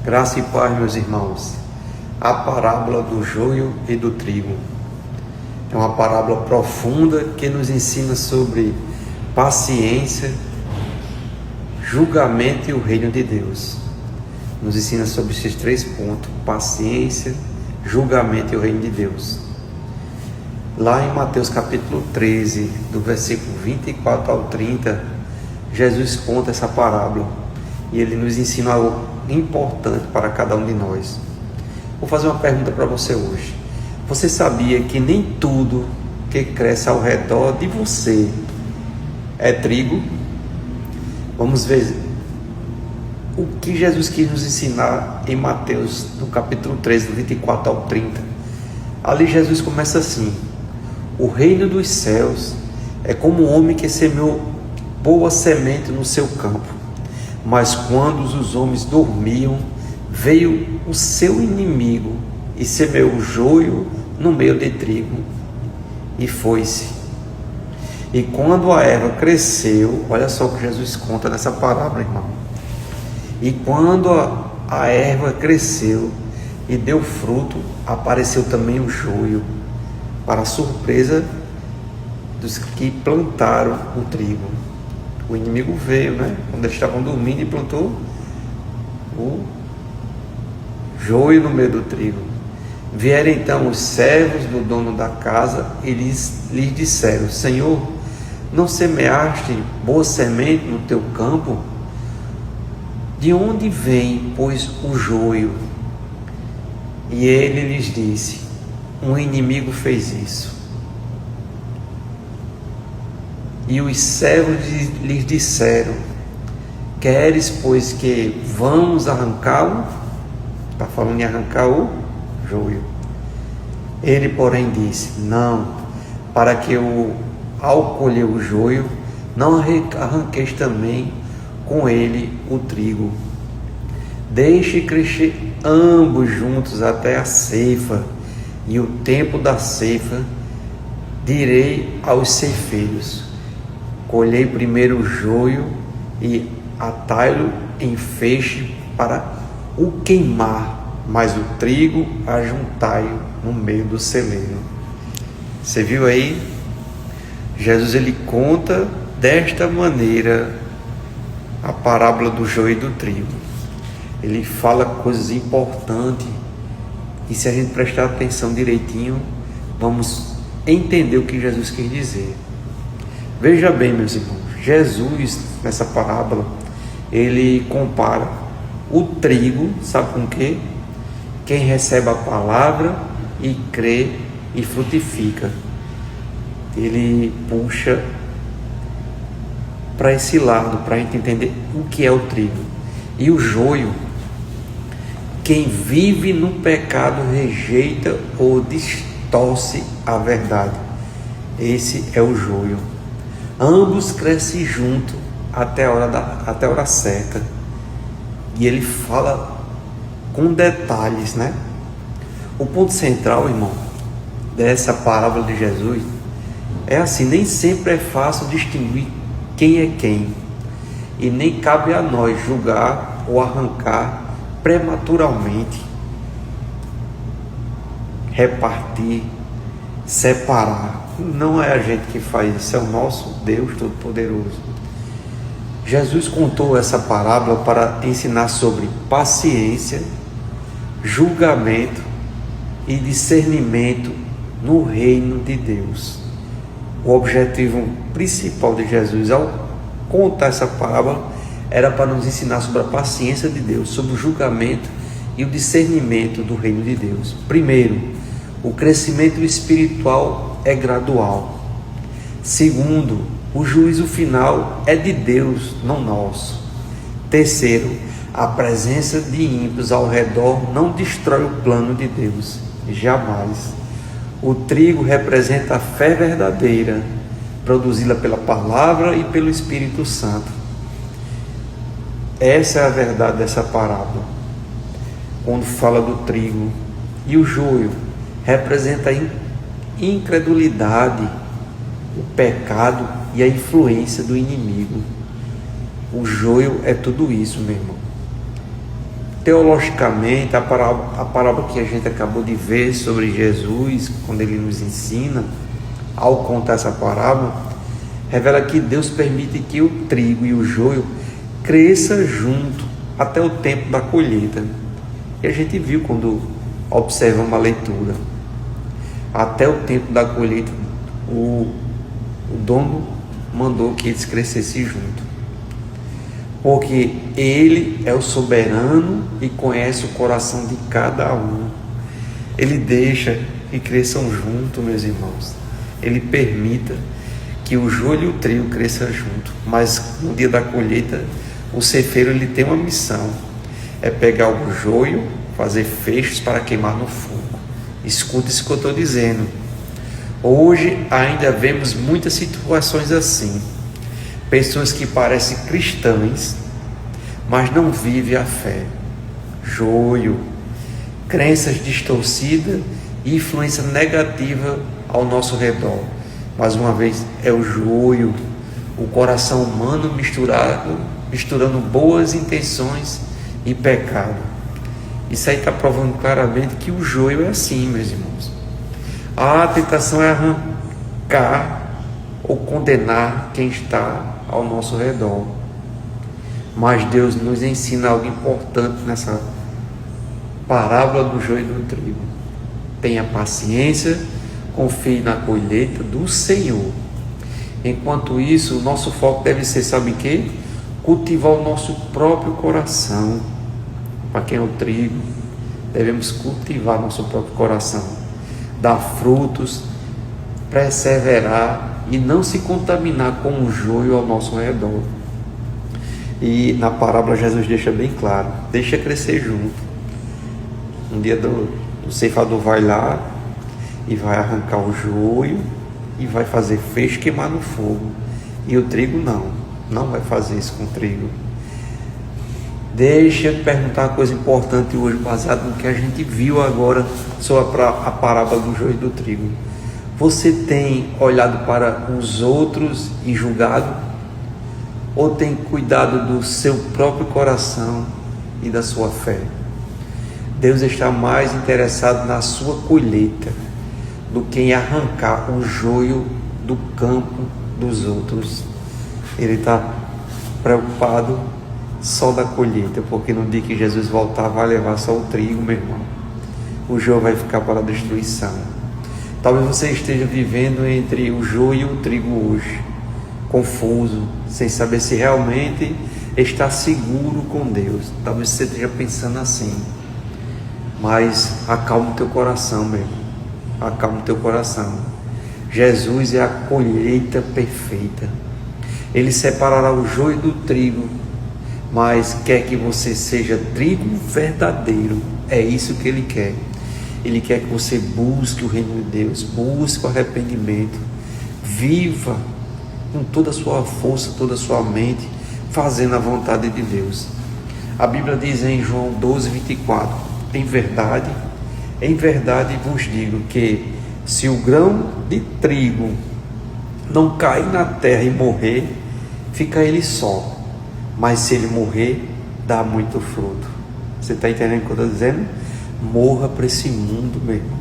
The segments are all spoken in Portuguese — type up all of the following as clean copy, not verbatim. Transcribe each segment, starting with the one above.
Graça e paz, meus irmãos. A parábola do joio e do trigo é uma parábola profunda que nos ensina sobre paciência, julgamento e o reino de Deus. Nos ensina sobre esses 3 pontos: paciência, julgamento e o reino de Deus. Lá em Mateus capítulo 13, do versículo 24 ao 30, Jesus conta essa parábola e ele nos ensina algo importante para cada um de nós. Vou fazer uma pergunta para você hoje. Você sabia que nem tudo que cresce ao redor de você é trigo? Vamos ver o que Jesus quis nos ensinar em Mateus, no capítulo 13, do 24 ao 30. Ali Jesus começa assim: o reino dos céus é como um homem que semeou boa semente no seu campo. Mas quando os homens dormiam, veio o seu inimigo e semeou o joio no meio de trigo e foi-se. E quando a erva cresceu, olha só o que Jesus conta nessa parábola, irmão. E quando a erva cresceu e deu fruto, apareceu também o joio, para a surpresa dos que plantaram o trigo. O inimigo veio, quando eles estavam dormindo, e plantou o joio no meio do trigo. Vieram então os servos do dono da casa e lhes disseram: Senhor, não semeaste boa semente no teu campo? De onde vem, pois, o joio? E ele lhes disse: um inimigo fez isso. E os servos lhes disseram: queres, pois, que vamos arrancá-lo? Está falando em arrancar o joio. Ele, porém, disse: não, para que ao colher o joio, não arranqueis também com ele o trigo. Deixe crescer ambos juntos até a ceifa, e o tempo da ceifa direi aos ceifeiros: colhei primeiro o joio e atai-lo em feixe para o queimar, mas o trigo ajuntai-o no meio do celeiro. Você viu aí? Jesus ele conta desta maneira a parábola do joio e do trigo. Ele fala coisas importantes e se a gente prestar atenção direitinho, vamos entender o que Jesus quis dizer. Veja bem, meus irmãos, Jesus, nessa parábola, ele compara o trigo, sabe com o quê? Quem recebe a palavra e crê e frutifica. Ele puxa para esse lado, para a gente entender o que é o trigo. E o joio, quem vive no pecado rejeita ou distorce a verdade. Esse é o joio. Ambos crescem junto até a hora certa. E ele fala com detalhes, O ponto central, irmão, dessa parábola de Jesus é assim: nem sempre é fácil distinguir quem é quem, e nem cabe a nós julgar ou arrancar prematuramente, repartir, separar. Não é a gente que faz isso, é o nosso Deus Todo-Poderoso. Jesus contou essa parábola para ensinar sobre paciência, julgamento e discernimento no reino de Deus. O objetivo principal de Jesus ao contar essa parábola era para nos ensinar sobre a paciência de Deus, sobre o julgamento e o discernimento do reino de Deus. Primeiro, o crescimento espiritual é gradual. Segundo, o juízo final é de Deus, não nosso. Terceiro, a presença de ímpios ao redor não destrói o plano de Deus, jamais. O trigo representa a fé verdadeira, produzida pela palavra e pelo Espírito Santo. Essa é a verdade dessa parábola. Quando fala do trigo, e o joio representa a incredulidade, o pecado e a influência do inimigo. O joio é tudo isso, meu irmão. Teologicamente, a parábola que a gente acabou de ver sobre Jesus, quando ele nos ensina, ao contar essa parábola, revela que Deus permite que o trigo e o joio cresçam junto até o tempo da colheita. E a gente viu quando observamos a leitura. Até o tempo da colheita, o dono mandou que eles crescessem junto. Porque Ele é o soberano e conhece o coração de cada um. Ele deixa que cresçam junto, meus irmãos. Ele permita que o joio e o trigo cresçam junto. Mas no dia da colheita, o ceifeiro ele tem uma missão. É pegar o joio, fazer feixes para queimar no fogo. Escuta isso que eu estou dizendo. Hoje ainda vemos muitas situações assim. Pessoas que parecem cristãs, mas não vivem a fé. Joio, crenças distorcidas e influência negativa ao nosso redor. Mais uma vez, é o joio, o coração humano misturando boas intenções e pecado. Isso aí está provando claramente que o joio é assim, meus irmãos. A tentação é arrancar ou condenar quem está ao nosso redor. Mas Deus nos ensina algo importante nessa parábola do joio e do trigo. Tenha paciência, confie na colheita do Senhor. Enquanto isso, o nosso foco deve ser, sabe o quê? Cultivar o nosso próprio coração. Para quem é o trigo, devemos cultivar nosso próprio coração, dar frutos, perseverar e não se contaminar com o joio ao nosso redor. E na parábola Jesus deixa bem claro, deixa crescer junto. Um dia o ceifador vai lá e vai arrancar o joio e vai fazer feixe queimar no fogo. E o trigo não vai fazer isso com o trigo. Deixa eu te perguntar uma coisa importante hoje, baseado no que a gente viu agora sobre a parábola do joio e do trigo. Você tem olhado para os outros e julgado? Ou tem cuidado do seu próprio coração e da sua fé? Deus está mais interessado na sua colheita do que em arrancar o joio do campo dos outros. Ele está preocupado só da colheita, porque no dia que Jesus voltar vai levar só o trigo, meu irmão. O joio vai ficar para a destruição. Talvez você esteja vivendo entre o joio e o trigo hoje, confuso, sem saber se realmente está seguro com Deus. Talvez você esteja pensando assim, mas acalma o teu coração, meu irmão. Acalma o teu coração. Jesus é a colheita perfeita. Ele separará o joio do trigo, mas quer que você seja trigo verdadeiro. É isso que Ele quer. Ele quer que você busque o reino de Deus, busque o arrependimento, viva com toda a sua força, toda a sua mente, fazendo a vontade de Deus. A Bíblia diz em João 12:24, em verdade vos digo que se o grão de trigo não cair na terra e morrer, fica ele só, mas se ele morrer, dá muito fruto. Você está entendendo o que eu estou dizendo? Morra para esse mundo, meu irmão.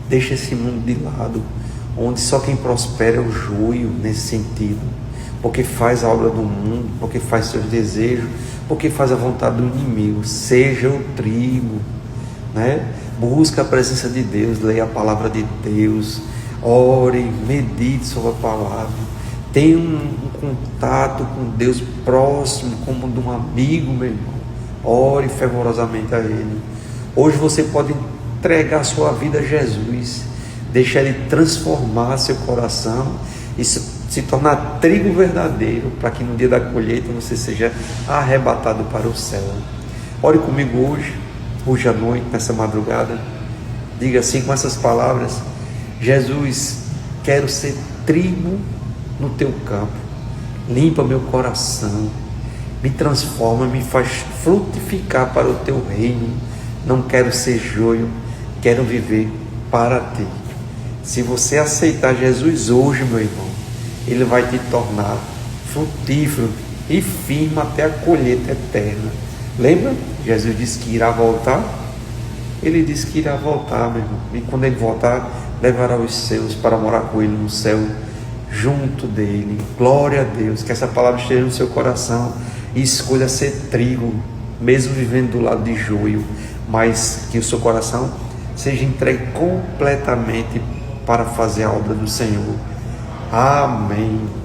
Deixa esse mundo de lado, onde só quem prospera é o joio, nesse sentido, porque faz a obra do mundo, porque faz seus desejos, porque faz a vontade do inimigo. Seja o trigo, né? Busca a presença de Deus, leia a palavra de Deus, ore, medite sobre a palavra, tenha um contato com Deus próximo, como de um amigo, meu irmão. Ore fervorosamente a Ele. Hoje você pode entregar a sua vida a Jesus, deixar Ele transformar seu coração e se tornar trigo verdadeiro, para que no dia da colheita você seja arrebatado para o céu. Ore comigo hoje à noite, nessa madrugada. Diga assim com essas palavras: Jesus, quero ser trigo no teu campo, limpa meu coração, me transforma, me faz frutificar para o teu reino. Não quero ser joio, quero viver para ti. Se você aceitar Jesus hoje, meu irmão, Ele vai te tornar frutífero e firme até a colheita eterna. Lembra? Jesus disse que irá voltar. Ele disse que irá voltar, meu irmão. E quando ele voltar, levará os seus para morar com ele no céu, junto dele. Glória a Deus. Que essa palavra esteja no seu coração. E escolha ser trigo, mesmo vivendo do lado de joio. Mas que o seu coração seja entregue completamente para fazer a obra do Senhor. Amém.